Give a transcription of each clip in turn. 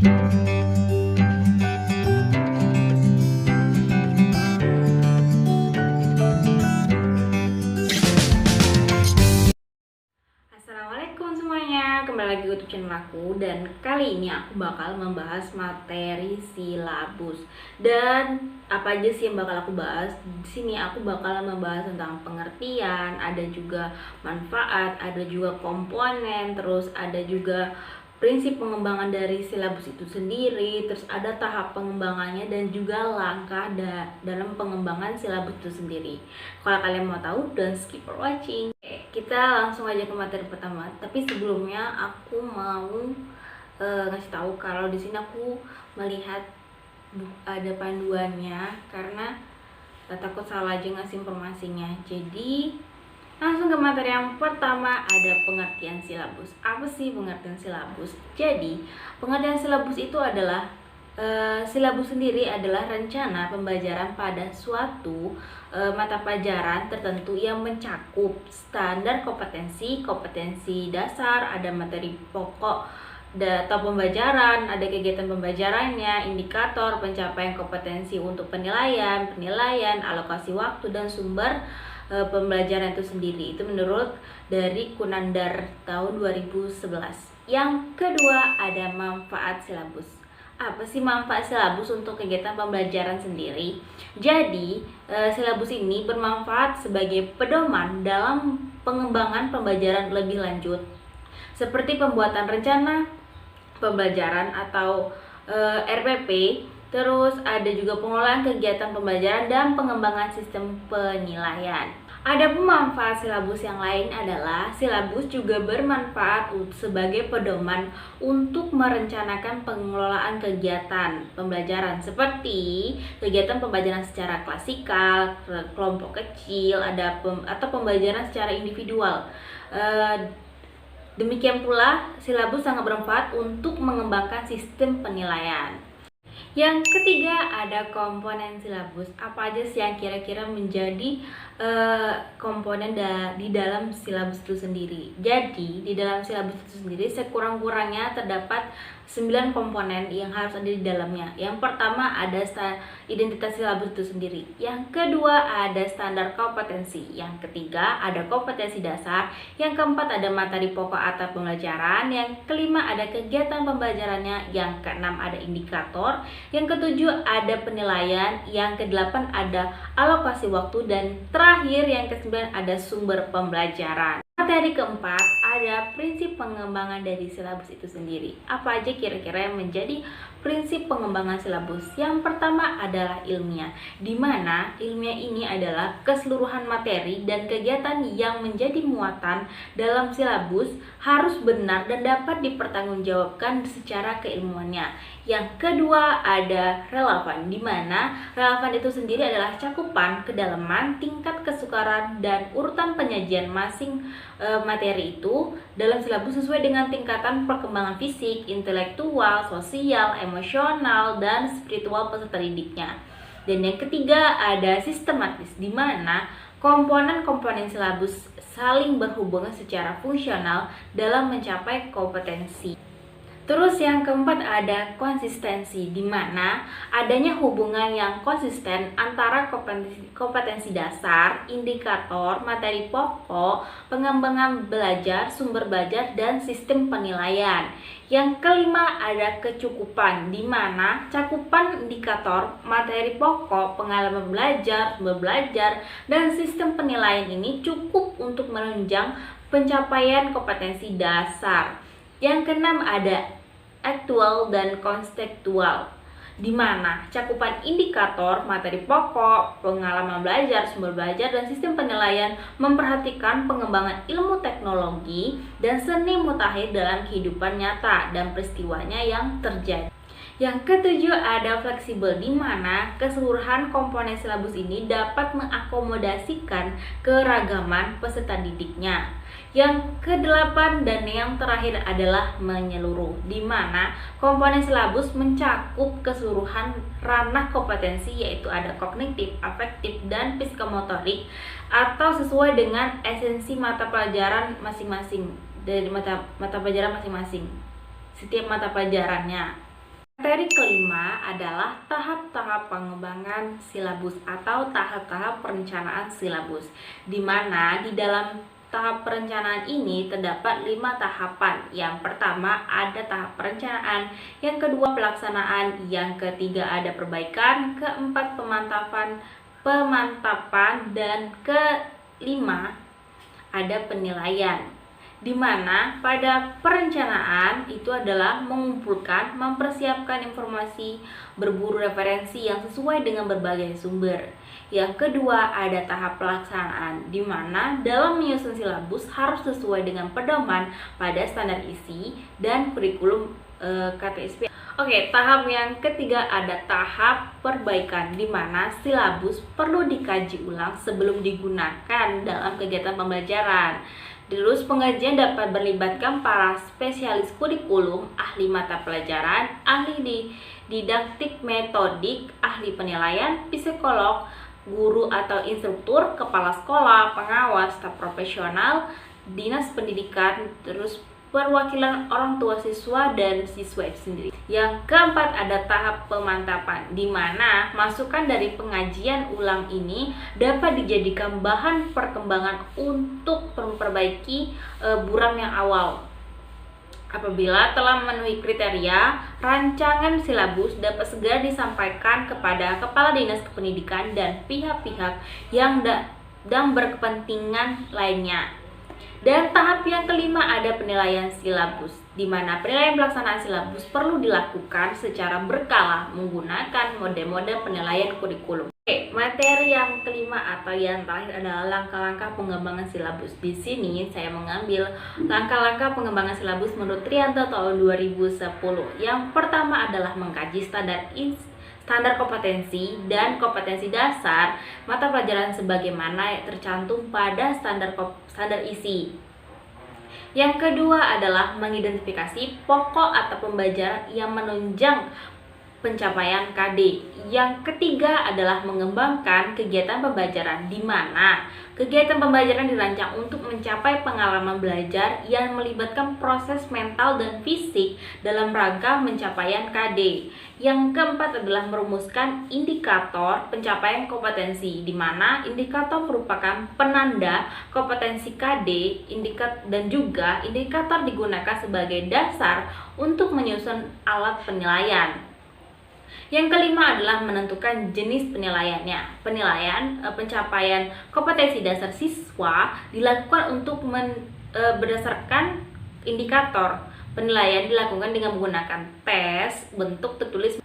Assalamualaikum semuanya, kembali lagi ke YouTube channel aku. Dan kali ini aku bakal membahas materi silabus. Dan apa aja sih yang bakal aku bahas? Di sini aku bakal membahas tentang pengertian, ada juga manfaat, ada juga komponen, terus ada juga prinsip pengembangan dari silabus itu sendiri, terus ada tahap pengembangannya dan juga langkah dalam pengembangan silabus itu sendiri. Kalau kalian mau tahu, don't skip for watching. Kita langsung aja ke materi pertama. Tapi sebelumnya aku mau ngasih tahu kalau di sini aku melihat ada panduannya karena takut salah aja ngasih informasinya. Jadi langsung ke materi yang pertama, ada pengertian silabus. Apa sih pengertian silabus? Jadi pengertian silabus itu adalah silabus sendiri adalah rencana pembelajaran pada suatu mata pelajaran tertentu yang mencakup standar kompetensi dasar, ada materi pokok atau pembelajaran, ada kegiatan pembelajarannya, indikator pencapaian kompetensi untuk penilaian, alokasi waktu dan sumber pembelajaran itu sendiri. Itu menurut dari Kunandar tahun 2011. Yang kedua, ada manfaat silabus. Apa sih manfaat silabus untuk kegiatan pembelajaran sendiri? Jadi, silabus ini bermanfaat sebagai pedoman dalam pengembangan pembelajaran lebih lanjut, seperti pembuatan rencana pembelajaran atau RPP. Terus ada juga pengelolaan kegiatan pembelajaran dan pengembangan sistem penilaian. Ada manfaat silabus yang lain adalah silabus juga bermanfaat sebagai pedoman untuk merencanakan pengelolaan kegiatan pembelajaran seperti kegiatan pembelajaran secara klasikal, kelompok kecil, atau pembelajaran secara individual. Demikian pula silabus sangat bermanfaat untuk mengembangkan sistem penilaian. Yang ketiga, ada komponen silabus. Apa aja sih yang kira-kira menjadi komponen di dalam silabus itu sendiri? Jadi, di dalam silabus itu sendiri sekurang-kurangnya terdapat 9 komponen yang harus ada di dalamnya. Yang pertama ada identitas silabus itu sendiri. Yang kedua ada standar kompetensi. Yang ketiga ada kompetensi dasar. Yang keempat ada materi pokok atau pembelajaran. Yang kelima ada kegiatan pembelajarannya. Yang keenam ada indikator. Yang ketujuh ada penilaian. Yang kedelapan ada alokasi waktu. Dan terakhir yang kesembilan ada sumber pembelajaran. Materi keempat ada prinsip pengembangan dari silabus itu sendiri. Apa aja kira-kira yang menjadi prinsip pengembangan silabus? Yang pertama adalah ilmiah, di mana ilmiah ini adalah keseluruhan materi dan kegiatan yang menjadi muatan dalam silabus harus benar dan dapat dipertanggungjawabkan secara keilmuannya. Yang kedua ada relevan, di mana relevan itu sendiri adalah cakupan, kedalaman, tingkat kesukaran, dan urutan penyajian masing materi itu dalam silabus sesuai dengan tingkatan perkembangan fisik, intelektual, sosial, emosional, dan spiritual peserta didiknya. Dan yang ketiga ada sistematis, di mana komponen-komponen silabus saling berhubungan secara fungsional dalam mencapai kompetensi. Terus yang keempat ada konsistensi, di mana adanya hubungan yang konsisten antara kompetensi dasar, indikator, materi pokok, pengembangan belajar, sumber belajar, dan sistem penilaian. Yang kelima ada kecukupan, di mana cakupan indikator, materi pokok, pengalaman belajar, sumber belajar, dan sistem penilaian ini cukup untuk menunjang pencapaian kompetensi dasar. Yang keenam ada aktual dan konstekstual, di mana cakupan indikator, materi pokok, pengalaman belajar, sumber belajar, dan sistem penilaian memperhatikan pengembangan ilmu teknologi dan seni mutakhir dalam kehidupan nyata dan peristiwanya yang terjadi. Yang ketujuh ada fleksibel, di mana keseluruhan komponen silabus ini dapat mengakomodasikan keragaman peserta didiknya. Yang kedelapan dan yang terakhir adalah menyeluruh, di mana komponen silabus mencakup keseluruhan ranah kompetensi, yaitu ada kognitif, afektif, dan psikomotorik, atau sesuai dengan esensi mata pelajaran masing-masing dari mata pelajaran masing-masing, setiap mata pelajarannya. Materi kelima adalah tahap-tahap pengembangan silabus atau tahap-tahap perencanaan silabus, di mana di dalam tahap perencanaan ini terdapat 5 tahapan. Yang pertama ada tahap perencanaan, yang kedua pelaksanaan, yang ketiga ada perbaikan, keempat pemantapan, dan kelima ada penilaian. Di mana pada perencanaan itu adalah mengumpulkan, mempersiapkan informasi, berburu referensi yang sesuai dengan berbagai sumber. Yang kedua ada tahap pelaksanaan, di mana dalam menyusun silabus harus sesuai dengan pedoman pada standar isi dan kurikulum KTSP. Oke, tahap yang ketiga ada tahap perbaikan, di mana silabus perlu dikaji ulang sebelum digunakan dalam kegiatan pembelajaran. Terus pengajian dapat melibatkan para spesialis kurikulum, ahli mata pelajaran, ahli didaktik metodik, ahli penilaian, psikolog, guru atau instruktur, kepala sekolah, pengawas, staf profesional, dinas pendidikan, terus perwakilan orang tua siswa dan siswa itu sendiri. Yang keempat ada tahap pemantapan, di mana masukan dari pengajian ulang ini dapat dijadikan bahan perkembangan untuk memperbaiki buram yang awal. Apabila telah memenuhi kriteria, rancangan silabus dapat segera disampaikan kepada Kepala Dinas Pendidikan dan pihak-pihak yang berkepentingan lainnya. Dan tahap yang kelima ada penilaian silabus, di mana penilaian pelaksanaan silabus perlu dilakukan secara berkala menggunakan mode-mode penilaian kurikulum. Oke, materi yang kelima atau yang terakhir adalah langkah-langkah pengembangan silabus. Di sini saya mengambil langkah-langkah pengembangan silabus menurut Trianto tahun 2010. Yang pertama adalah mengkaji standar kompetensi dan kompetensi dasar mata pelajaran sebagaimana tercantum pada standar isi. Yang kedua adalah mengidentifikasi pokok atau pembelajaran yang menunjang pencapaian KD. Yang ketiga adalah mengembangkan kegiatan pembelajaran, di mana kegiatan pembelajaran dirancang untuk mencapai pengalaman belajar yang melibatkan proses mental dan fisik dalam rangka pencapaian KD. Yang keempat adalah merumuskan indikator pencapaian kompetensi, di mana indikator merupakan penanda kompetensi KD, dan juga indikator digunakan sebagai dasar untuk menyusun alat penilaian. Yang kelima adalah menentukan jenis penilaiannya. Penilaian pencapaian kompetensi dasar siswa dilakukan untuk berdasarkan indikator. Penilaian dilakukan dengan menggunakan tes bentuk tertulis.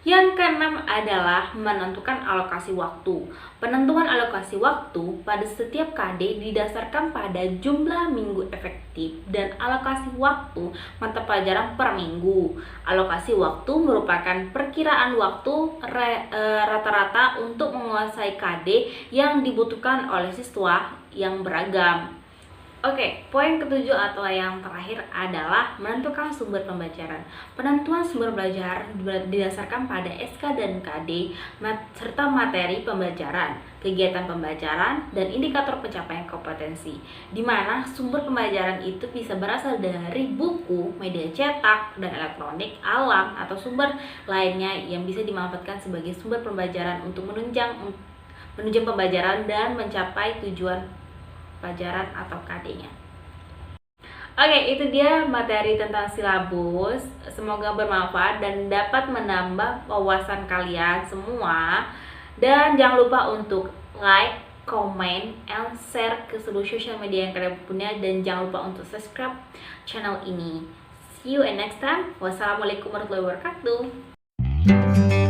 Yang keenam adalah menentukan alokasi waktu. Penentuan alokasi waktu pada setiap KD didasarkan pada jumlah minggu efektif dan alokasi waktu mata pelajaran per minggu. Alokasi waktu merupakan perkiraan waktu rata-rata untuk menguasai KD yang dibutuhkan oleh siswa yang beragam. Oke, poin ketujuh atau yang terakhir adalah menentukan sumber pembelajaran. Penentuan sumber belajar didasarkan pada SK dan KD serta materi pembelajaran, kegiatan pembelajaran, dan indikator pencapaian kompetensi. Di mana sumber pembelajaran itu bisa berasal dari buku, media cetak, dan elektronik, alam, atau sumber lainnya yang bisa dimanfaatkan sebagai sumber pembelajaran untuk menunjang pembelajaran dan mencapai tujuan pelajaran atau KD-nya. Oke, itu dia materi tentang silabus. Semoga bermanfaat dan dapat menambah wawasan kalian semua. Dan jangan lupa untuk like, comment, and share ke seluruh sosial media yang kalian punya. Dan jangan lupa untuk subscribe channel ini. See you and next time. Wassalamualaikum warahmatullahi wabarakatuh.